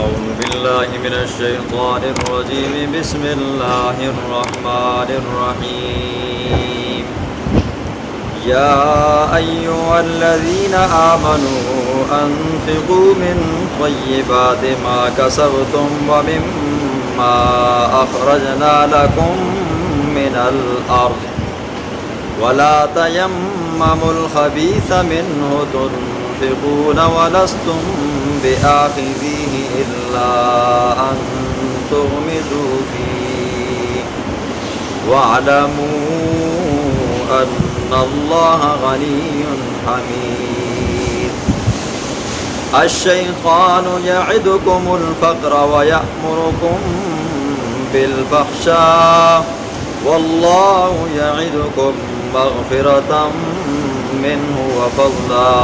أعوذ بالله من الشيطان الرجيم بسم الله الرحمن الرحيم يا أيها الذين آمنوا أنفقوا من طيبات ما كسبتم ومما أخرجنا لكم من الأرض ولا تيمموا الخبيث منه تنفقون ولستم بآخذيه إلا أن تغمضوا فيه واعلموا أن الله غني حميد الشيطان يعدكم الفقر ويأمركم بالفحشاء والله يعدكم مغفرة منه وفضلا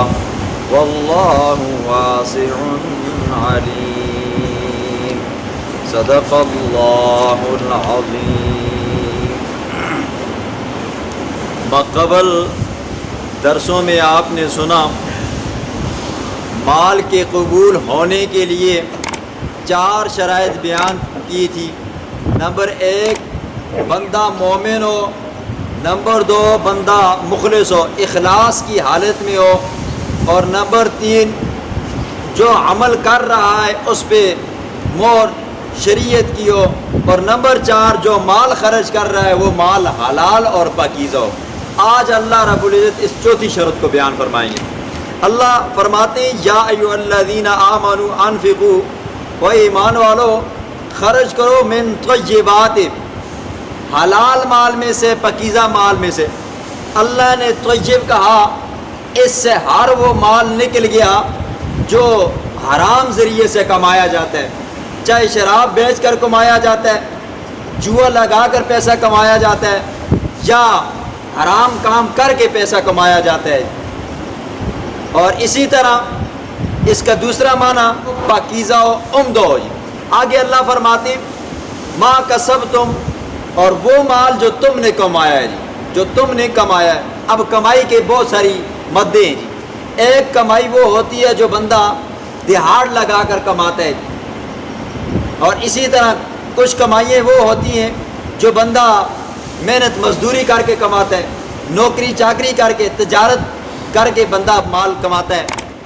والله واسع عليم صدق الله العظيم. مقبل درسوں میں آپ نے سنا مال کے قبول ہونے کے لیے 4 شرائط بیان کی تھی. نمبر 1 بندہ مومن ہو، نمبر 2 بندہ مخلص ہو، اخلاص کی حالت میں ہو، اور نمبر 3 جو عمل کر رہا ہے اس پہ مہر شریعت کی ہو، اور نمبر 4 جو مال خرچ کر رہا ہے وہ مال حلال اور پاکیزہ ہو. آج اللہ رب العزت اس چوتھی شرط کو بیان فرمائیں گے. اللہ فرماتے ہیں یا ایھا الذین آمنوا انفقوا، و ایمان والو خرچ کرو من طیبات، حلال مال میں سے، پاکیزہ مال میں سے. اللہ نے طیب کہا، اس سے ہر وہ مال نکل گیا جو حرام ذریعے سے کمایا جاتا ہے، چاہے شراب بیچ کر کمایا جاتا ہے، جوا لگا کر پیسہ کمایا جاتا ہے، یا حرام کام کر کے پیسہ کمایا جاتا ہے. اور اسی طرح اس کا دوسرا معنی پاکیزہ و عمدہ ہو. آگے اللہ فرماتے ہیں ما کسبتم، اور وہ مال جو تم نے کمایا ہے جو تم نے کمایا ہے. اب کمائی کے بہت ساری مدیں ہیں. ایک کمائی وہ ہوتی ہے جو بندہ دہاڑ لگا کر کماتا ہے، اور اسی طرح کچھ کمائیاں وہ ہوتی ہیں جو بندہ محنت مزدوری کر کے کماتا ہے، نوکری چاکری کر کے، تجارت کر کے بندہ مال کماتا ہے.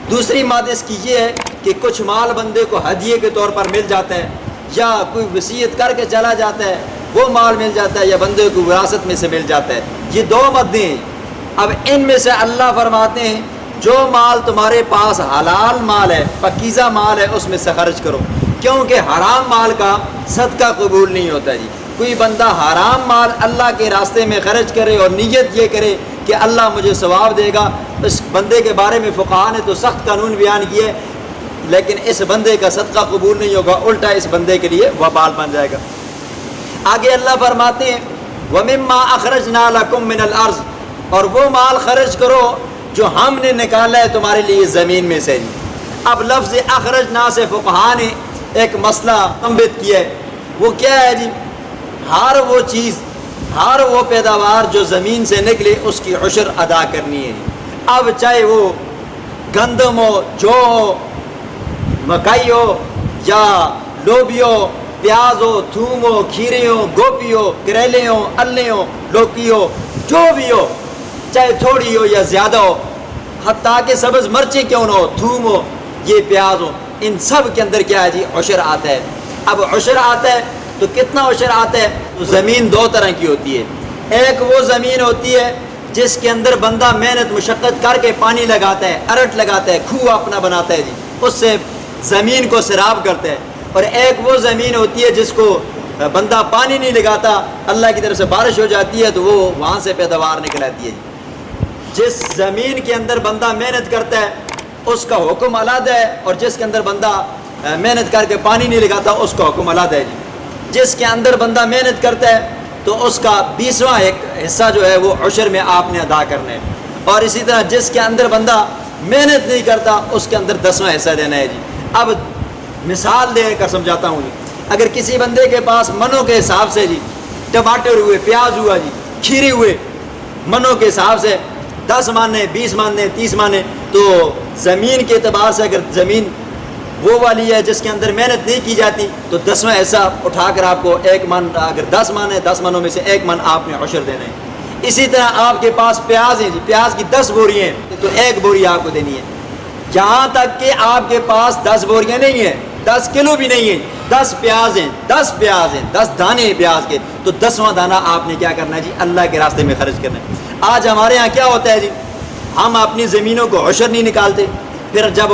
دوسری مادہ اس کی یہ ہے کہ کچھ مال بندے کو ہدیے کے طور پر مل جاتا ہے، یا کوئی وصیت کر کے چلا جاتا ہے وہ مال مل جاتا ہے، یا بندے کو وراثت میں سے مل جاتا ہے. یہ 2 مدیں ہیں. اب ان میں سے اللہ فرماتے ہیں جو مال تمہارے پاس حلال مال ہے، پاکیزہ مال ہے، اس میں سے خرچ کرو، کیونکہ حرام مال کا صدقہ قبول نہیں ہوتا. کوئی بندہ حرام مال اللہ کے راستے میں خرچ کرے اور نیت یہ کرے کہ اللہ مجھے ثواب دے گا، اس بندے کے بارے میں فقہاء نے تو سخت قانون بیان کیے، لیکن اس بندے کا صدقہ قبول نہیں ہوگا، الٹا اس بندے کے لیے وبال بن جائے گا. آگے اللہ فرماتے ہیں وَمِمَّا أَخْرَجْنَا لَكُم مِّنَ الْأَرْضِ، اور وہ مال خرچ کرو جو ہم نے نکالا ہے تمہارے لیے زمین میں سے. اب لفظ اخرجنا سے فقہاء نے ایک مسئلہ مستنبط کیا ہے. وہ کیا ہے جی؟ ہر وہ چیز، ہر وہ پیداوار جو زمین سے نکلے اس کی عشر ادا کرنی ہے. اب چاہے وہ گندم ہو، جو ہو، مکئی ہو، یا لوبی ہو، پیاز ہو، تھوم ہو، کھیرے ہو، گوبھی ہو، کریلے ہو، الے ہو، لوکی ہو، جو بھی ہو، چاہے تھوڑی ہو یا زیادہ ہو، حتیٰ کہ سبز مرچیں کیوں نہ ہو، تھوم ہو، یہ پیاز ہو، ان سب کے اندر کیا ہے جی؟ عشر آتا ہے. اب عشر آتا ہے تو کتنا عشر آتا ہے؟ تو زمین 2 طرح کی ہوتی ہے. ایک وہ زمین ہوتی ہے جس کے اندر بندہ محنت مشقت کر کے پانی لگاتا ہے، ارٹ لگاتا ہے، کھوہ اپنا بناتا ہے جی، اس سے زمین کو سیراب کرتا ہے. اور ایک وہ زمین ہوتی ہے جس کو بندہ پانی نہیں لگاتا، اللہ کی طرف سے بارش ہو جاتی ہے تو وہ وہاں سے پیداوار نکل آتی ہے. جس زمین کے اندر بندہ محنت کرتا ہے اس کا حکم علیحدہ ہے، اور جس کے اندر بندہ محنت کر کے پانی نہیں لگاتا اس کا حکم علیحدہ ہے. جس کے اندر بندہ محنت کرتا ہے تو اس کا 20واں حصہ جو ہے وہ عشر میں آپ نے ادا کرنا ہے، اور اسی طرح جس کے اندر بندہ محنت نہیں کرتا اس کے اندر 10واں حصہ دینا ہے جی. اب مثال دے کر سمجھاتا ہوں جی. اگر کسی بندے کے پاس منوں کے حساب سے جی ٹماٹر ہوئے، پیاز ہوا جی، کھیرے ہوئے، منوں کے حساب سے 10 مانے، 20 مانے، 30 مانے، تو زمین کے اعتبار سے اگر زمین وہ والی ہے جس کے اندر محنت نہیں کی جاتی تو 10واں ایسا اٹھا کر آپ کو 1 من، اگر 10 من ہے 10 منوں میں سے 1 من آپ نے عشر دینا ہے۔ اسی طرح آپ کے پاس پیاز ہے جی، پیاز کی 10 بوری ہیں تو 1 بوری آپ کو دینی ہے۔ جہاں تک کہ آپ کے پاس 10 بوریاں نہیں ہیں، 10 کلو بھی نہیں ہیں، 10 پیاز ہیں، 10 پیاز ہیں، 10 دانے ہیں پیاز کے، تو 10واں دانہ آپ نے کیا کرنا ہے جی؟ اللہ کے راستے میں خرچ کرنا ہے۔ آج ہمارے ہاں کیا ہوتا ہے جی؟ ہم اپنی زمینوں کو عشر نہیں نکالتے، پھر جب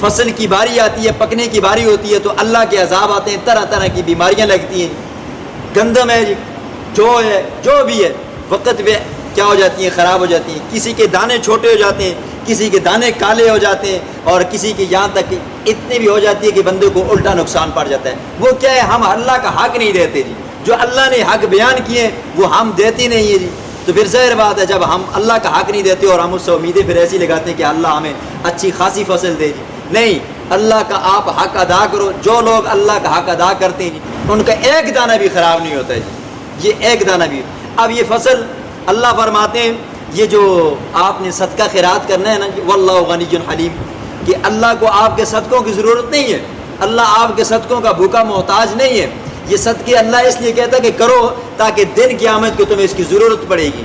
فصل کی باری آتی ہے، پکنے کی باری ہوتی ہے تو اللہ کے عذاب آتے ہیں، طرح طرح کی بیماریاں لگتی ہیں، گندم ہے جی، جو ہے جو بھی ہے، وقت پہ کیا ہو جاتی ہیں؟ خراب ہو جاتی ہیں، کسی کے دانے چھوٹے ہو جاتے ہیں، کسی کے دانے کالے ہو جاتے ہیں، اور کسی کی یہاں تک اتنی بھی ہو جاتی ہے کہ بندے کو الٹا نقصان پڑ جاتا ہے۔ وہ کیا ہے؟ ہم اللہ کا حق نہیں دیتے جی، جو اللہ نے حق بیان کیے وہ ہم دیتے نہیں ہیں جی۔ تو پھر ظاہر بات ہے جب ہم اللہ کا حق نہیں دیتے اور ہم اس سے امیدیں پھر ایسی لگاتے ہیں کہ اللہ ہمیں اچھی خاصی فصل دے جی، نہیں، اللہ کا آپ حق ادا کرو۔ جو لوگ اللہ کا حق ادا کرتے ہیں جی ان کا ایک دانہ بھی خراب نہیں ہوتا ہے جی، یہ ایک دانہ بھی۔ اب یہ فصل اللہ فرماتے ہیں یہ جو آپ نے صدقہ خیرات کرنا ہے نا جی، واللہ غنی حلیم، کہ اللہ کو آپ کے صدقوں کی ضرورت نہیں ہے، اللہ آپ کے صدقوں کا بھوکا محتاج نہیں ہے۔ یہ صدقے اللہ اس لیے کہتا ہے کہ کرو تاکہ دن قیامت کو تمہیں اس کی ضرورت پڑے گی۔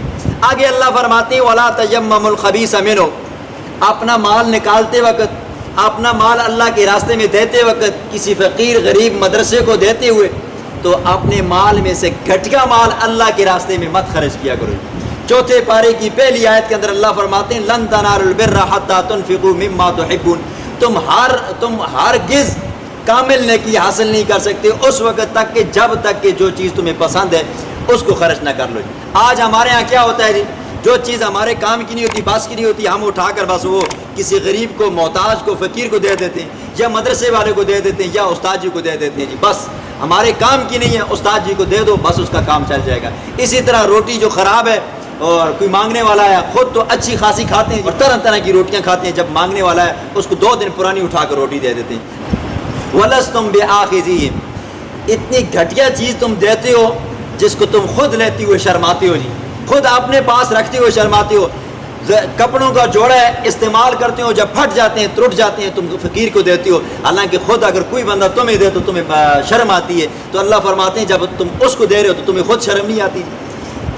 آگے اللہ فرماتے ہیں وَلَا تَيَمَّمُوا الْخَبِيثَ مِنْهُ، اپنا مال نکالتے وقت، اپنا مال اللہ کے راستے میں دیتے وقت، کسی فقیر غریب مدرسے کو دیتے ہوئے تو اپنے مال میں سے گھٹیا مال اللہ کے راستے میں مت خرچ کیا کرو۔ چوتھے پارے کی پہلی آیت کے اندر اللہ فرماتے ہیں لن تنالوا البر حتى تنفقوا مما تحبون، تم ہرگز کامل نیکی حاصل نہیں کر سکتے اس وقت تک کہ جب تک کہ جو چیز تمہیں پسند ہے اس کو خرچ نہ کر لو۔ آج ہمارے ہاں کیا ہوتا ہے جی؟ جو چیز ہمارے کام کی نہیں ہوتی، بس کی نہیں ہوتی، ہم اٹھا کر بس وہ کسی غریب کو، محتاج کو، فقیر کو دے دیتے ہیں، یا مدرسے والے کو دے دیتے ہیں، یا استاد جی کو دے دیتے ہیں جی، بس ہمارے کام کی نہیں ہے، استاد جی کو دے دو بس اس کا کام چل جائے گا۔ اسی طرح روٹی جو خراب ہے اور کوئی مانگنے والا ہے، خود تو اچھی خاصی کھاتے ہیں اور طرح طرح کی روٹیاں کھاتے ہیں، جب مانگنے والا ہے اس کو 2 دن پرانی اٹھا کر روٹی دے دیتے ہیں۔ وَلَسْتُمْ بِآخِذِيهِ، اتنی گھٹیا چیز تم دیتے ہو جس کو تم خود لیتے ہوئے شرماتے ہو جی، خود اپنے پاس رکھتے ہوئے شرماتے ہو۔ کپڑوں کا جوڑا ہے استعمال کرتے ہو، جب پھٹ جاتے ہیں ٹوٹ جاتے ہیں تم فقیر کو دیتے ہو، حالانکہ خود اگر کوئی بندہ تمہیں دے تو تمہیں شرم آتی ہے۔ تو اللہ فرماتے ہیں جب تم اس کو دے رہے ہو تو تمہیں خود شرم نہیں آتی۔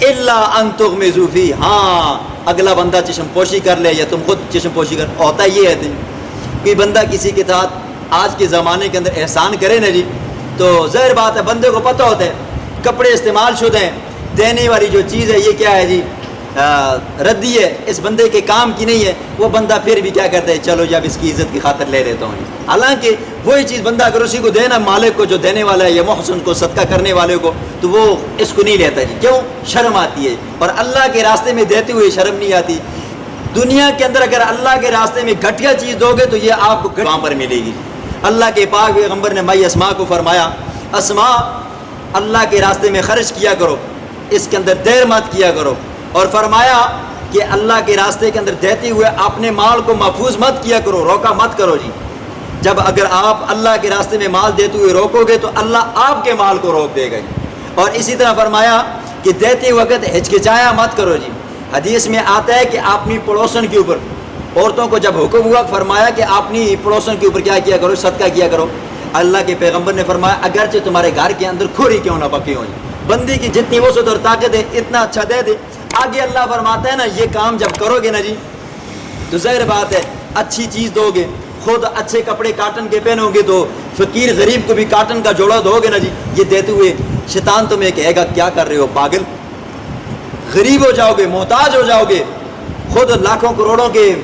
الا ان تغمضوا فیہ، ہاں اگلا بندہ چشم پوشی کر لے یا تم خود چشم پوشی کر، ہوتا یہ ہے کوئی بندہ کسی کے ساتھ آج کے زمانے کے اندر احسان کرے نا جی، تو ظاہر بات ہے بندے کو پتہ ہوتا ہے کپڑے استعمال شدہ ہیں، دینے والی جو چیز ہے یہ کیا ہے جی؟ ردی ہے، اس بندے کے کام کی نہیں ہے، وہ بندہ پھر بھی کیا کرتا ہے؟ چلو جب اس کی عزت کی خاطر لے لیتا ہوں۔ حالانکہ وہی چیز بندہ اگر اسی کو دینا مالک کو جو دینے والا ہے یا محسن کو، صدقہ کرنے والے کو، تو وہ اس کو نہیں لیتا جی، کیوں؟ شرم آتی ہے، اور اللہ کے راستے میں دیتے ہوئے شرم نہیں آتی۔ دنیا کے اندر اگر اللہ کے راستے میں گھٹیا چیز دو گے تو یہ آپ کو وہاں پر ملے گی۔ اللہ کے پاک پیغمبر نے مائی اسماء کو فرمایا اسماء اللہ کے راستے میں خرچ کیا کرو، اس کے اندر دیر مت کیا کرو، اور فرمایا کہ اللہ کے راستے کے اندر دیتے ہوئے اپنے مال کو محفوظ مت کیا کرو، روکا مت کرو جی۔ جب اگر آپ اللہ کے راستے میں مال دیتے ہوئے روکو گے تو اللہ آپ کے مال کو روک دے گا جی۔ اور اسی طرح فرمایا کہ دیتے وقت ہچکچایا مت کرو جی۔ حدیث میں آتا ہے کہ اپنی پڑوسن کے اوپر، عورتوں کو جب حکم ہوا فرمایا کہ اپنی پڑوسن کے اوپر کیا کیا کرو؟ صدقہ کیا کرو۔ اللہ کے پیغمبر نے فرمایا اگرچہ تمہارے گھر کے اندر کھوری کیوں نہ پکی ہو، بندی کی جتنی وسعت اور طاقت ہے اتنا اچھا دے دے۔ آگے اللہ فرماتا ہے نا یہ کام جب کرو گے نا جی تو ظاہر بات ہے اچھی چیز دو گے، خود اچھے کپڑے کاٹن کے پہنو گے تو فقیر غریب کو بھی کاٹن کا جوڑا دو گے نا جی، یہ دیتے ہوئے شیطان تمہیں کہے گا کیا کر رہے ہو پاگل، غریب ہو جاؤ گے، محتاج ہو جاؤ گے، خود لاکھوں کروڑوں کے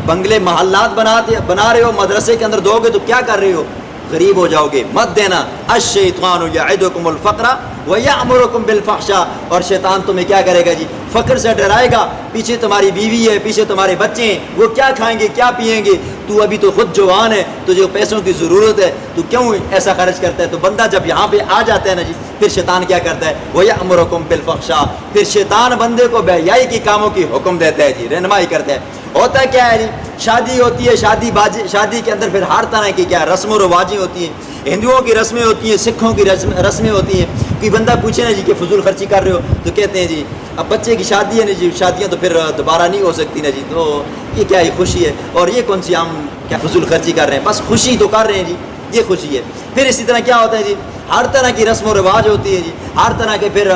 بنگلے محلات بنا رہے ہو، مدرسے کے اندر دو گے تو کیا کر رہے ہو؟ غریب ہو جاؤ گے، مت دینا۔ الشیطان یعدکم الفقر ویأمرکم بالفحشاء، اور شیطان تمہیں کیا کرے گا جی؟ فقر سے ڈرائے گا، پیچھے تمہاری بیوی ہے، پیچھے تمہارے بچے ہیں، وہ کیا کھائیں گے کیا پئیں گے، تو ابھی تو خود جوان ہے، تجھے پیسوں کی ضرورت ہے، تو کیوں ایسا خرچ کرتا ہے؟ تو بندہ جب یہاں پہ آ جاتا ہے نا جی پھر شیطان کیا کرتا ہے؟ ویأمرکم بالفحشاء، پھر شیطان بندے کو بے حیائی کے کاموں کی حکم دیتا ہے جی، رہنمائی کرتا ہے۔ ہوتا کیا ہے جی؟ شادی ہوتی ہے، شادی کے اندر پھر ہر طرح کی کیا رسم و رواجیں ہوتی ہیں، ہندوؤں کی رسمیں ہوتی ہیں، سکھوں کی رسمیں ہوتی ہیں، کوئی بندہ پوچھے نا جی کہ فضول خرچی کر رہے ہو تو کہتے ہیں جی اب بچے کی شادی ہے نا جی، شادیاں تو پھر دوبارہ نہیں ہو سکتی نا جی، تو یہ کیا ہی خوشی ہے، اور یہ کون سی ہم کیا فضول خرچی کر رہے ہیں، بس خوشی تو کر رہے ہیں جی، یہ خوشی ہے۔ پھر اسی طرح کیا ہوتا ہے جی، ہر طرح کی رسم و رواج ہوتی ہے جی، ہر طرح کے پھر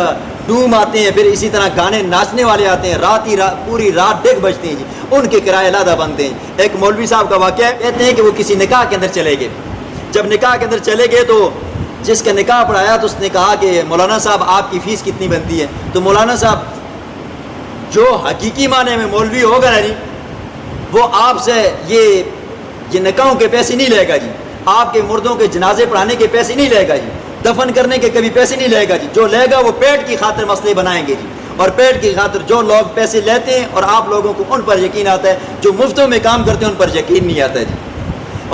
ڈوم آتے ہیں، پھر اسی طرح گانے ناچنے والے آتے ہیں، پوری رات ڈگ بجتے ہیں جی، ان کے کرائے لادہ بنتے ہیں۔ ایک مولوی صاحب کا واقعہ ہے، کہتے ہیں کہ وہ کسی نکاح کے اندر چلے گئے، جب نکاح کے اندر چلے گئے تو جس کا نکاح پڑھایا تو اس نے کہا کہ مولانا صاحب آپ کی فیس کتنی بنتی ہے؟ تو مولانا صاحب جو حقیقی معنی میں مولوی ہوگا نا جی، وہ آپ سے یہ نکاحوں کے پیسے نہیں لے گا جی، آپ کے مردوں کے جنازے پڑھانے کے پیسے نہیں لے گا جی، دفن کرنے کے کبھی پیسے نہیں لے گا جی، جو لے گا وہ پیٹ کی خاطر مسئلے بنائیں گے جی، اور پیٹ کی خاطر جو لوگ پیسے لیتے ہیں اور آپ لوگوں کو ان پر یقین آتا ہے، جو مفتوں میں کام کرتے ہیں ان پر یقین نہیں آتا جی۔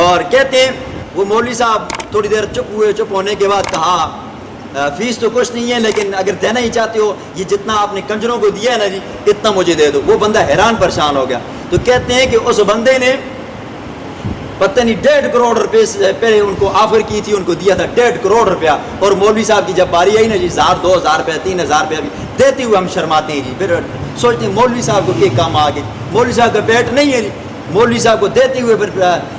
اور کہتے ہیں وہ مولوی صاحب تھوڑی دیر چپ ہوئے، چپ ہونے کے بعد کہا فیس تو کچھ نہیں ہے، لیکن اگر دینا ہی چاہتے ہو یہ جتنا آپ نے کنجروں کو دیا ہے نا جی اتنا مجھے دے دو۔ وہ بندہ حیران پریشان ہو گیا، تو کہتے ہیں کہ اس بندے نے پتہ نہیں 1.5 کروڑ روپے سے پہلے ان کو آفر کی تھی، ان کو دیا تھا 1.5 کروڑ روپیہ، اور مولوی صاحب کی جب باری آئی نا جی 1000 2000 روپیہ 3000 روپیہ بھی دیتے ہوئے ہم شرماتے ہیں جی، پھر سوچتے ہیں مولوی صاحب کو کیا کام آ گئے، مولوی صاحب کا پیٹ نہیں ہے جی، مولوی صاحب کو دیتے ہوئے پھر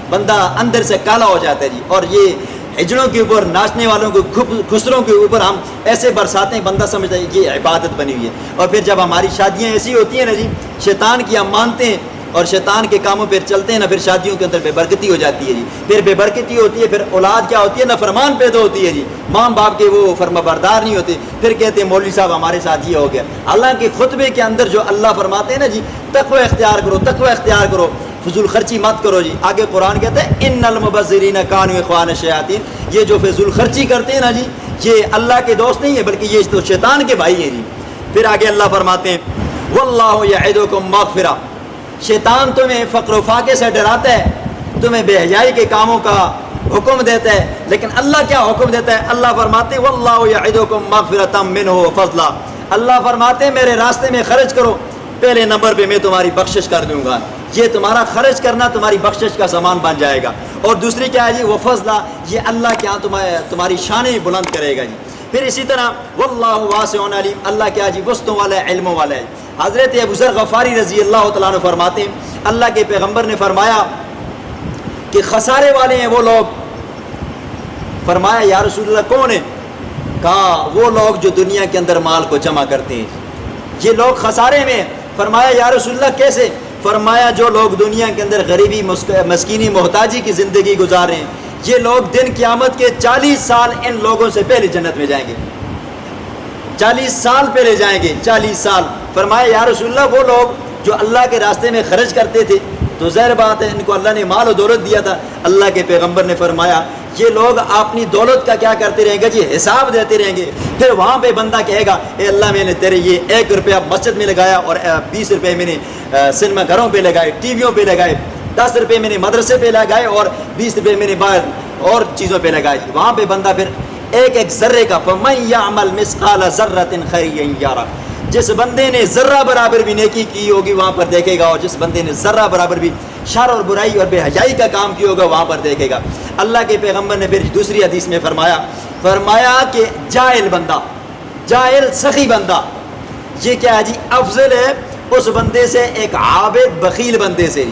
بندہ اندر سے کالا ہو جاتا ہے جی۔ اور یہ ہجڑوں کے اوپر، ناچنے والوں کو، خسروں کے اوپر ہم ایسے برساتے ہیں، بندہ سمجھتا ہے یہ عبادت بنی ہوئی ہے۔ اور پھر جب ہماری شادیاں ایسی ہوتی ہیں نا جی، شیطان کی ہم مانتے ہیں اور شیطان کے کاموں پہ چلتے ہیں نا، پھر شادیوں کے اندر بے برکتی ہو جاتی ہے جی، پھر بے برکتی ہوتی ہے، پھر اولاد کیا ہوتی ہے، نافرمان پیدا ہوتی ہے جی، ماں باپ کے وہ فرما بردار نہیں ہوتے، پھر کہتے ہیں مولوی صاحب ہمارے ساتھ یہ ہو گیا۔ حالانکہ خطبے کے اندر جو اللہ فرماتے ہیں نا جی، تقوی اختیار کرو، تقوی اختیار کرو، فضول خرچی مت کرو جی۔ آگے قرآن کہتا ہے ان المبذرین کانوا اخوان الشیاطین، یہ جو فضول خرچی کرتے ہیں نا جی یہ اللہ کے دوست نہیں ہے بلکہ یہ تو شیطان کے بھائی ہیں جی۔ پھر آگے اللہ فرماتے ہیں واللہ یعدکم مغفرہ، شیطان تمہیں فقر و فاقے سے ڈراتا ہے، تمہیں بے حیائی کے کاموں کا حکم دیتا ہے، لیکن اللہ کیا حکم دیتا ہے؟ اللہ فرماتے ہیں واللہ یعدکم مغفرۃ منہ وفضلا، اللہ فرماتے ہیں میرے راستے میں خرچ کرو، پہلے نمبر پہ میں تمہاری بخشش کر دوں گا، یہ تمہارا خرچ کرنا تمہاری بخشش کا سامان بن جائے گا۔ اور دوسری کیا ہے جی وفضلا، یہ اللہ کے ہاں تمہاری شانیں بلند کرے گا جی۔ پھر اسی طرح واللہ واسع علیم، اللہ کیا جی وسطوں والا ہے، علموں والا ہے۔ حضرت ابو ذر غفاری رضی اللہ تعالیٰ عنہ فرماتے ہیں اللہ کے پیغمبر نے فرمایا کہ خسارے والے ہیں وہ لوگ، فرمایا یا رسول اللہ کون ہیں؟ کہا وہ لوگ جو دنیا کے اندر مال کو جمع کرتے ہیں، یہ لوگ خسارے میں۔ فرمایا یا رسول اللہ کیسے؟ فرمایا جو لوگ دنیا کے اندر غریبی، مسکینی، محتاجی کی زندگی گزارے ہیں، یہ لوگ دن قیامت کے 40 سال ان لوگوں سے پہلے جنت میں جائیں گے، 40 سال پہلے جائیں گے، 40 سال۔ فرمایا یا رسول اللہ وہ لوگ جو اللہ کے راستے میں خرچ کرتے تھے، تو ظاہر بات ہے ان کو اللہ نے مال و دولت دیا تھا۔ اللہ کے پیغمبر نے فرمایا یہ لوگ اپنی دولت کا کیا کرتے رہیں گے جی حساب دیتے رہیں گے، پھر وہاں پہ بندہ کہے گا اے اللہ میں نے تیرے یہ 1 روپیہ مسجد میں لگایا اور 20 روپے میں نے سنیما گھروں پہ لگائے، ٹی ویوں پہ لگائے، 10 روپے میں نے مدرسے پہ لگائے اور 20 روپے میں نے باہر اور چیزوں پہ لگائے۔ وہاں پہ بندہ پھر ایک ذرے کا فَمَن يَعْمَلْ مِثْقَالَ ذَرَّةٍ خَيْرًا يَرَهُ، جس بندے نے ذرہ برابر بھی نیکی کی ہوگی وہاں پر دیکھے گا، اور جس بندے نے ذرہ برابر بھی شر اور برائی اور بے حیائی کا کام کیا ہوگا وہاں پر دیکھے گا۔ اللہ کے پیغمبر نے پھر دوسری حدیث میں فرمایا کہ جاہل بندہ، جاہل سخی بندہ، یہ کیا ہے جی افضل ہے اس بندے سے ایک عابد بخیل بندے سے۔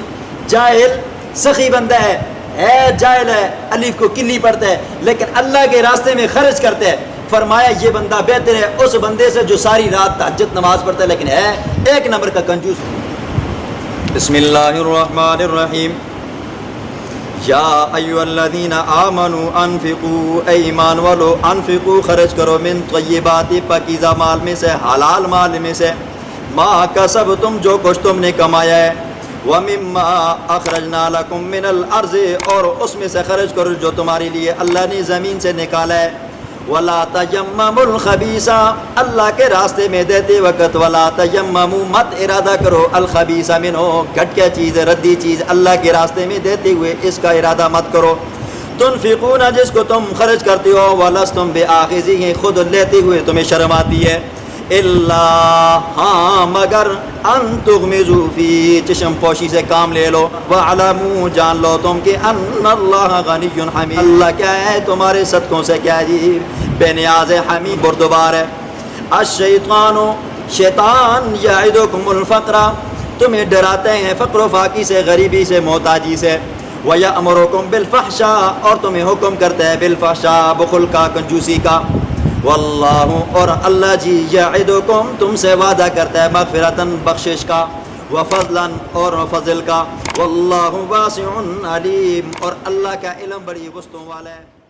جاہل سخی بندہ ہے جاہل ہے، الف کو کلی پڑتا ہے لیکن اللہ کے راستے میں خرچ کرتا ہے، فرمایا یہ بندہ بہتر ہے اس بندے سے جو ساری رات تہجد نماز پڑھتا ہے لیکن ہے 1 نمبر کا کنجوس۔ بسم اللہ الرحمن الرحیم یا ایھا الذین آمنوا انفقوا، اے ایمان والو انفقوا خرچ کرو، من طیبات پاکیزہ مال میں سے، حلال مال میں سے، ما کسبتم جو کچھ تم نے کمایا ہے، وَمِمَّا أَخْرَجْنَا لَكُم مِّنَ الْأَرْضِ اور اس میں سے خرچ کرو جو تمہارے لیے اللہ نے زمین سے نکالا ہے، وَلَا تَيَمَّمُوا الْخَبِيثَ اللہ کے راستے میں دیتے وقت وَلَا تَيَمَّمُوا مت ارادہ کرو الْخَبِيثَ مِنْهُ گھٹیا چیز ردی چیز اللہ کے راستے میں دیتے ہوئے اس کا ارادہ مت کرو، تنفقون جس کو تم خرچ کرتے ہو وَلَسْتُمْ بِآخِذِهِ خود لیتے ہوئے تمہیں شرم آتی ہے، اللہ ہاں مگر ان تغمزوا فی چشم پوشی سے کام لے لو، وَعْلَمُوا جان لو تم کہ ان اللہ غنی حمید اللہ کیا ہے تمہارے صدقوں سے کیا ہے جی بے نیاز ہے، حمید بردبار ہے۔ الشیطان شیطان یعدکم الفقر تمہیں ڈراتے ہیں فقر و فاقی سے، غریبی سے، محتاجی سے، وَيَأْمُرُكُمْ بِالْفَحْشَاءِ اور تمہیں حکم کرتا ہے بالفحشاء بخل کا، کنجوسی کا، واللہ اور اللہ جی یعدکم تم سے وعدہ کرتا ہے مغفرتاً بخشش کا، وفضلاً اور فضل کا، واللہ واسع علیم اور اللہ کا علم بڑی وسعتوں والا ہے۔